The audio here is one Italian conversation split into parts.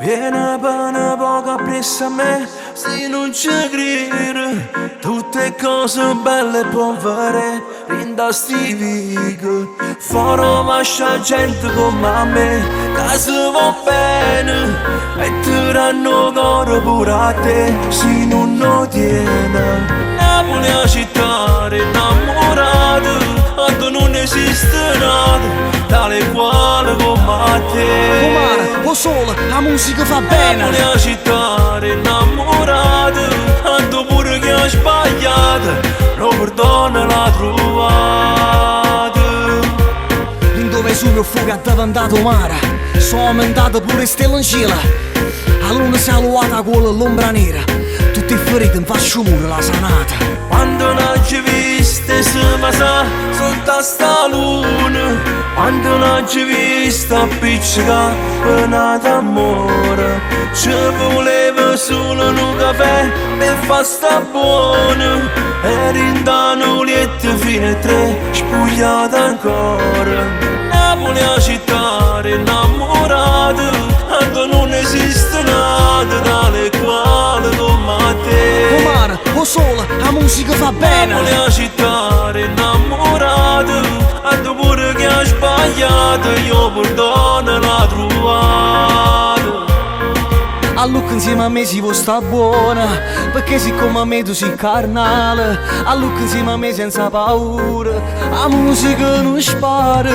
Viene bene poco appresso a me, se non ci credi. Tutte cose belle e povere, rinda sti vic. Foro mascia gente come a me, che si va bene. Metteranno coro pure a te, se non lo tiene. Napoli è città innamorata, quando non esiste nada tale quale come a te. Omar, o sole, la musica fa bene. Napoli è città innamorata, quando pure che ha sbagliato lo perdono l'ha trovata. In dove su mio fuoco è diventato mare, sono aumentato pure stelle in cielo. La luna si è alluata con l'ombra nera, tutti i feriti in faccio muro la sanata. Quando non ci viste si passa sotto sta luna, quando non ci viste appiccica pena d'amore. Ci voleva solo un caffè per fa sta buona, eri in Danolietto fino a 3 spogliata ancora. Napoli è città innamorata, quando non esiste nada tale quale come a te. Omar, o sole, la musica fa bene. Napoli è città innamorata, quando pure che ha sbagliato io perdono l'ha trovata. A Lucca insieme a me si può sta buona, perché siccome a me tu sei carnale. A Lucca insieme a me senza paura, la musica non spara.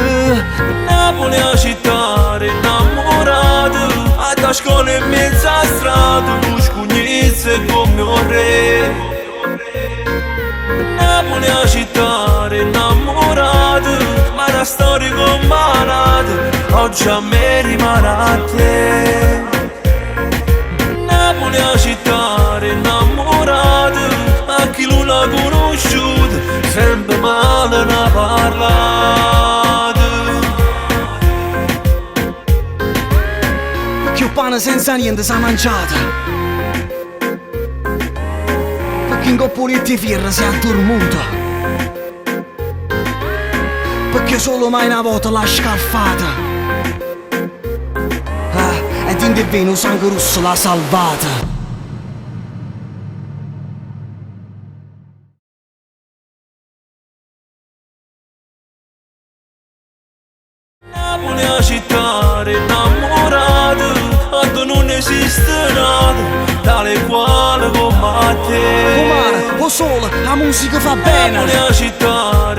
Napoli è città innamorata, a scuola in mezzo a strada, tu scugnizze come mio re. Napoli è città innamorata, ma la storia con malata, oggi a me rimane a te. Napoli è città innamorata, ma chi non l'ha conosciuta sempre male ne ha parlato. Perché il pane senza niente s'ha mangiata, perché in coppoletti firra si è addormuta, perché solo mai una volta l'ha scaffata. Ed in vino sangue rosso l'ha salvata. Napoli è città innamorata, quando non esiste nada tale quale come a te. Omar, o sole, la musica fa bene. Napoli è città